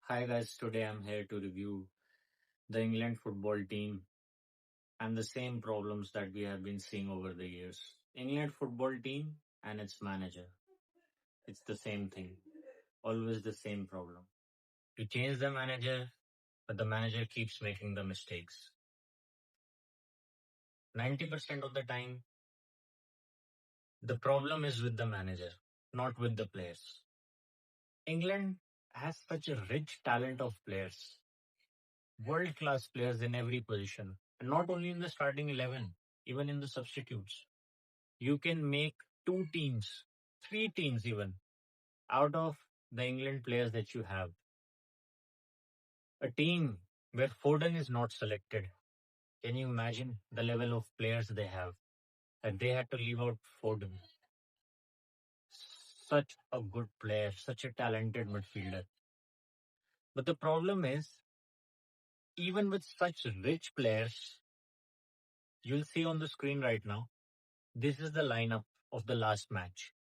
Hi guys, today I'm here to review the England football team and the same problems that we have been seeing over the years. England football team and its manager. It's the same thing. Always the same problem. You change the manager, but the manager keeps making the mistakes. 90% of the time, the problem is with the manager, not with the players. England has such a rich talent of players, world class players in every position, and not only in the starting 11, even in the substitutes. You can make two teams, three teams even, out of the England players that you have. A team where Foden is not selected. Can you imagine the level of players they have? That they had to leave out Foden. Such a good player, such a talented midfielder. But the problem is, even with such rich players, you'll see on the screen right now, this is the lineup of the last match.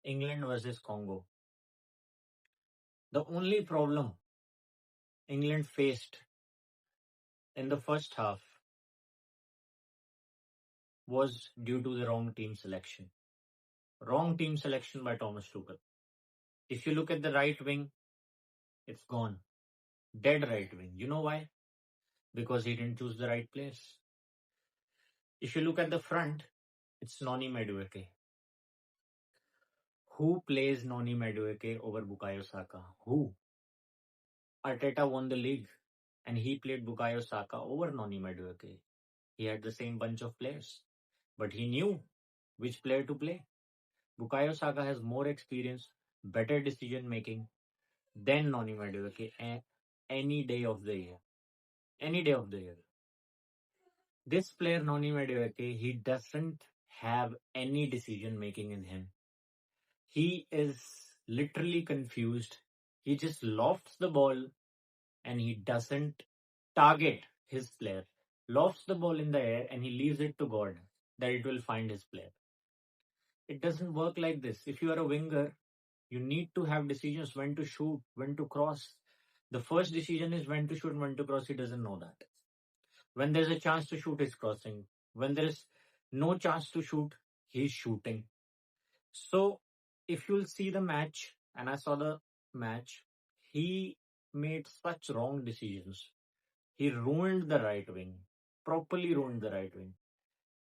England versus Congo. The only problem England faced in the first half was due to the wrong team selection. Wrong team selection by Thomas Tuchel. If you look at the right wing, it's gone. Dead right wing. You know why? Because he didn't choose the right players. If you look at the front, it's Noni Madueke. Who plays Noni Madueke over Bukayo Saka? Who? Arteta won the league and he played Bukayo Saka over Noni Madueke. He had the same bunch of players, but he knew which player to play. Bukayo Saka has more experience, better decision making than Noni Madueke any day of the year. Any day of the year. This player, Noni Madueke, he doesn't have any decision making in him. He is literally confused. He just lofts the ball and he doesn't target his player. Lofts the ball in the air and he leaves it to God that it will find his player. It doesn't work like this. If you are a winger, you need to have decisions when to shoot, when to cross. The first decision is when to shoot and when to cross. He doesn't know that. When there's a chance to shoot, he's crossing. When there is no chance to shoot, he's shooting. So if you'll see the match, and I saw the match, he made such wrong decisions. He ruined the right wing, properly ruined the right wing.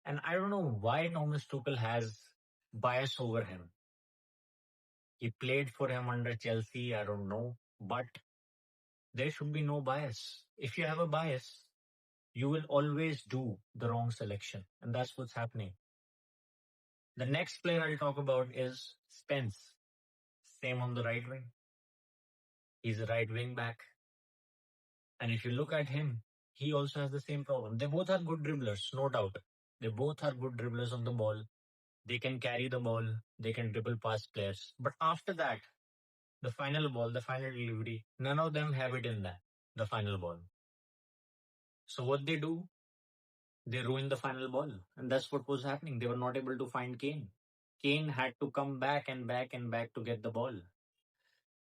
And I don't know why Thomas Tuchel has bias over him. He played for him under Chelsea, I don't know, but there should be no bias. If you have a bias, you will always do the wrong selection. And that's what's happening. The next player I'll talk about is Spence. Same on the right wing. He's a right wing back. And if you look at him, he also has the same problem. They both are good dribblers, no doubt. They both are good dribblers of the ball. They can carry the ball. They can dribble past players. But after that, the final ball, the final delivery, none of them have it in that, the final ball. So what they do, they ruin the final ball. And that's what was happening. They were not able to find Kane. Kane had to come back and back and back to get the ball.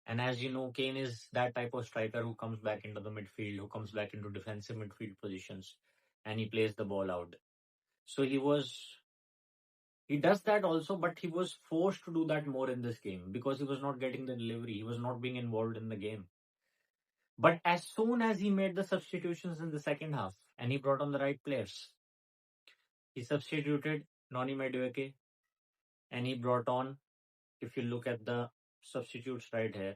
And as you know, Kane is that type of striker who comes back into the midfield, who comes back into defensive midfield positions, and he plays the ball out. So he does that also, but he was forced to do that more in this game because he was not getting the delivery. He was not being involved in the game. But as soon as he made the substitutions in the second half and he brought on the right players, he substituted Noni Madueke and he brought on, if you look at the substitutes right here,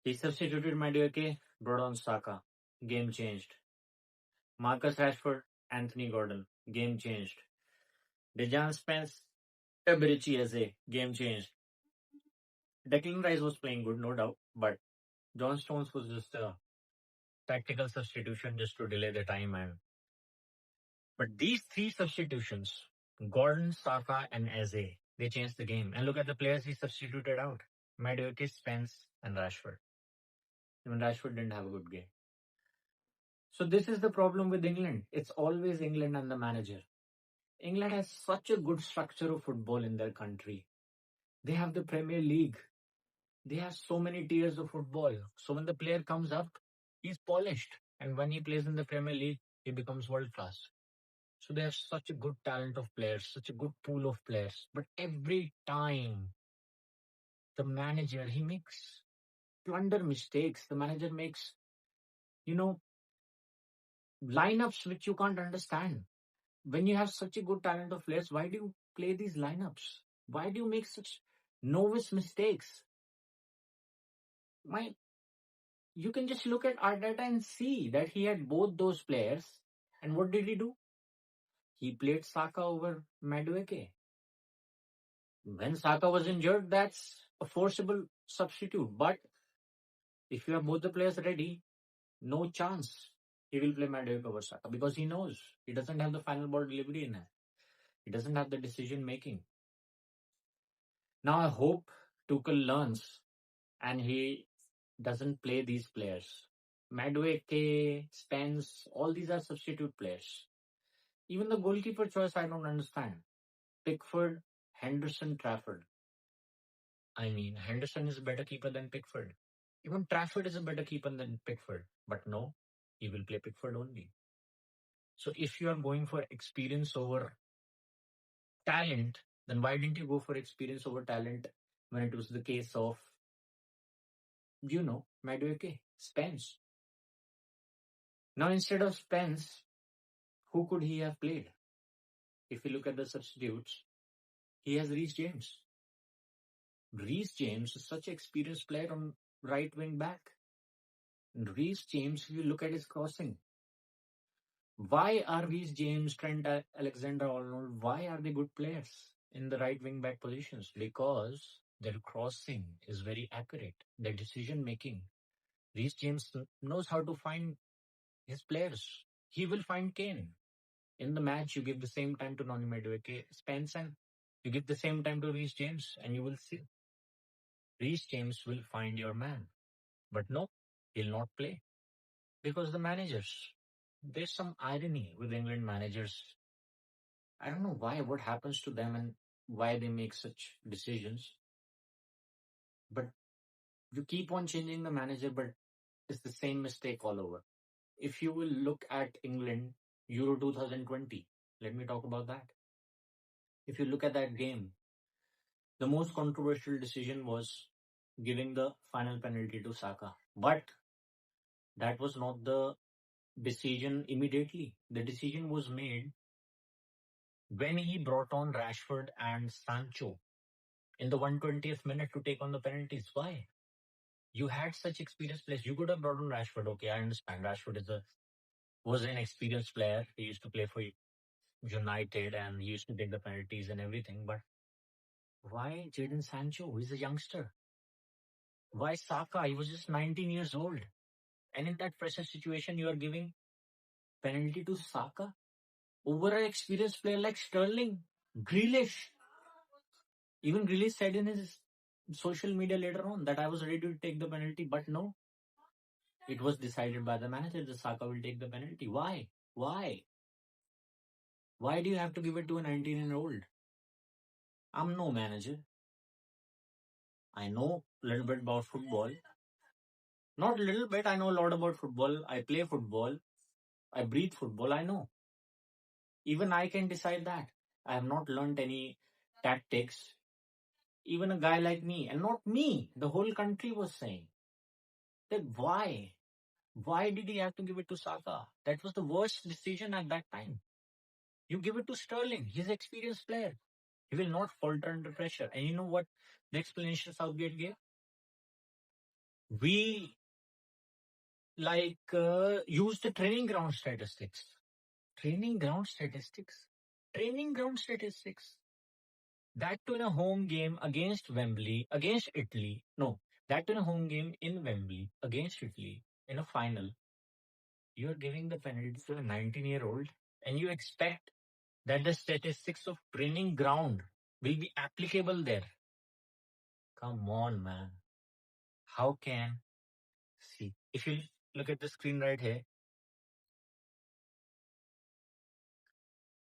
he substituted Madueke, brought on Saka. Game changed. Marcus Rashford, Anthony Gordon. Game changed. Dejan Spence, Eberici Eze. Game changed. Declan Rice was playing good, no doubt, but John Stones was just a tactical substitution just to delay the time. But these three substitutions, Gordon, Saka, and Eze, they changed the game. And look at the players he substituted out. Madueke, Spence, and Rashford. Even Rashford didn't have a good game. So this is the problem with England. It's always England and the manager. England has such a good structure of football in their country. They have the Premier League. They have so many tiers of football. So when the player comes up, he's polished. And when he plays in the Premier League, he becomes world class. So they have such a good talent of players, such a good pool of players. But every time the manager, he makes blunder mistakes. The manager makes, you know, lineups which you can't understand. When you have such a good talent of players, why do you play these lineups? Why do you make such novice mistakes? My, you can just look at Arteta and see that he had both those players. And what did he do? He played Saka over Madueke. When Saka was injured, that's a forcible substitute. But if you have both the players ready, no chance he will play Madueke over Saka because he knows he doesn't have the final ball delivery in him. He doesn't have the decision making. Now I hope Tuchel learns and he doesn't play these players. Madueke, Spence, all these are substitute players. Even the goalkeeper choice I don't understand. Pickford, Henderson, Trafford. I mean, Henderson is a better keeper than Pickford. Even Trafford is a better keeper than Pickford. But no, he will play Pickford only. So if you are going for experience over talent, then why didn't you go for experience over talent when it was the case of, Madueke, Spence? Now instead of Spence, who could he have played? If you look at the substitutes, he has Reece James. Reece James is such an experienced player on right wing back. And Reece James, if you look at his crossing, why are Reece James, Trent Alexander-Arnold, why are they good players in the right wing back positions? Because their crossing is very accurate. Their decision making. Reece James knows how to find his players. He will find Kane. In the match, you give the same time to Noni Madueke, Spence, and you give the same time to Reece James, and you will see Reece James will find your man. But no, he'll not play because the managers. There's some irony with England managers. I don't know why, what happens to them, and why they make such decisions. But you keep on changing the manager, but it's the same mistake all over. If you will look at England, Euro 2020, let me talk about that. If you look at that game, the most controversial decision was giving the final penalty to Saka. But that was not the decision immediately. The decision was made when he brought on Rashford and Sancho in the 120th minute to take on the penalties. Why? You had such experienced players. You could have brought on Rashford. Okay, I understand. Rashford was an experienced player. He used to play for United and he used to take the penalties and everything. But why Jadon Sancho? He's a youngster. Why Saka? He was just 19 years old. And in that pressure situation, you are giving penalty to Saka over an experienced player like Sterling, Grealish. Even Grealish said in his social media later on that I was ready to take the penalty, but no. It was decided by the manager that Saka will take the penalty. Why? Why? Why do you have to give it to a 19-year-old? I'm no manager. I know a little bit about football. Not a little bit, I know a lot about football. I play football. I breathe football. I know. Even I can decide that. I have not learned any tactics. Even a guy like me, and not me, the whole country was saying that why? Why did he have to give it to Saka? That was the worst decision at that time. You give it to Sterling. He's an experienced player. He will not falter under pressure. And you know what the explanation Southgate gave? We use the training ground statistics. Training ground statistics. Training ground statistics. That too in a home game against Wembley, against Italy. No, that too in a home game in Wembley against Italy in a final. You are giving the penalty to a 19-year-old and you expect that the statistics of training ground will be applicable there. Come on, man. How can... See, if you look at the screen right here,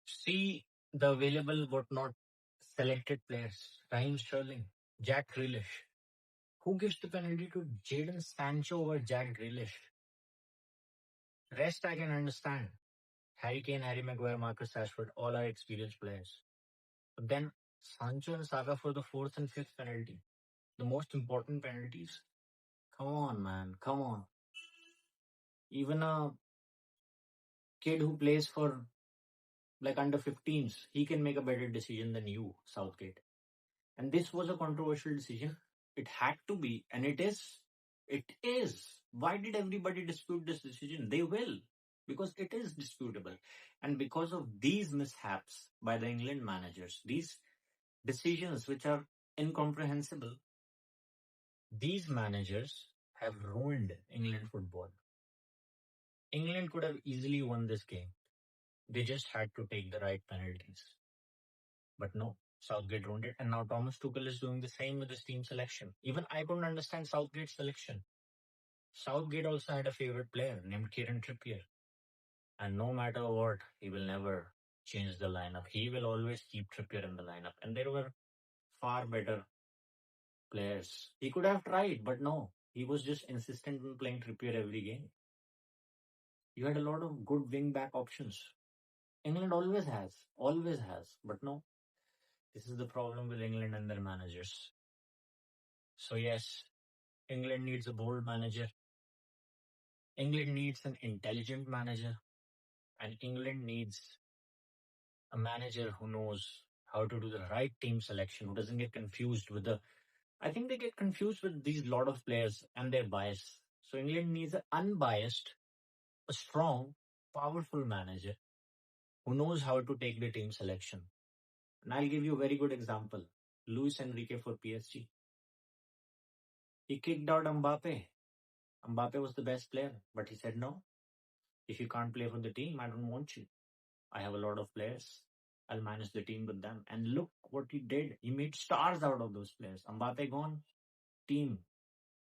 see the available but not selected players. Raheem Sterling, Jack Grealish. Who gives the penalty to Jadon Sancho over Jack Grealish? Rest I can understand. Harry Kane, Harry Maguire, Marcus Rashford, all are experienced players. But then Sancho and Saka for the fourth and fifth penalty. The most important penalties. Come on, man. Come on. Even a kid who plays for like under 15s, he can make a better decision than you, Southgate. And this was a controversial decision. It had to be, and it is. It is. Why did everybody dispute this decision? They will, because it is disputable. And because of these mishaps by the England managers, these decisions which are incomprehensible, these managers have ruined England football. England could have easily won this game. They just had to take the right penalties. But no, Southgate ruined it. And now Thomas Tuchel is doing the same with his team selection. Even I couldn't understand Southgate's selection. Southgate also had a favorite player named Kieran Trippier. And no matter what, he will never change the lineup. He will always keep Trippier in the lineup. And there were far better players. He could have tried, but no. He was just insistent on playing Trippier every game. You had a lot of good wing back options. England always has. But no, this is the problem with England and their managers. So yes, England needs a bold manager. England needs an intelligent manager. And England needs a manager who knows how to do the right team selection, who doesn't get confused with I think they get confused with these lot of players and their bias. So England needs an unbiased, a strong, powerful manager who knows how to take the team selection. And I'll give you a very good example. Luis Enrique for PSG. He kicked out Mbappe. Mbappe was the best player, but he said, no, if you can't play for the team, I don't want you. I have a lot of players. I'll manage the team with them. And look what he did. He made stars out of those players. Mbappe gone, team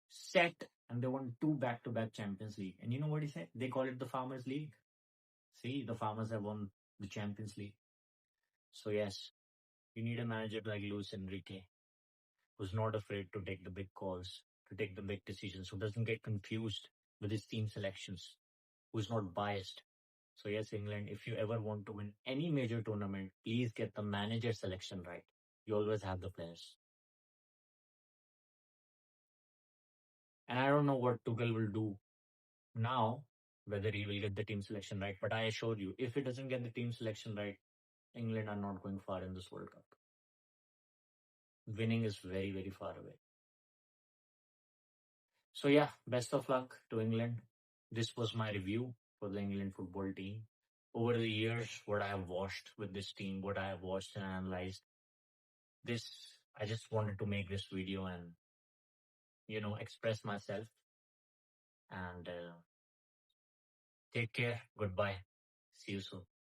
set, and they won 2 back-to-back Champions League. And you know what he said? They call it the Farmers League. See, the Farmers have won the Champions League. So yes, you need a manager like Luis Enrique, who's not afraid to take the big calls, to take the big decisions, who doesn't get confused with his team selections, who's not biased. So yes, England, if you ever want to win any major tournament, please get the manager selection right. You always have the players. And I don't know what Tuchel will do now, whether he will get the team selection right. But I assure you, if he doesn't get the team selection right, England are not going far in this World Cup. Winning is very, very far away. So yeah, best of luck to England. This was my review for the England football team. Over the years, what I have watched with this team, what I have watched and analyzed, I just wanted to make this video and, express myself. And take care. Goodbye. See you soon.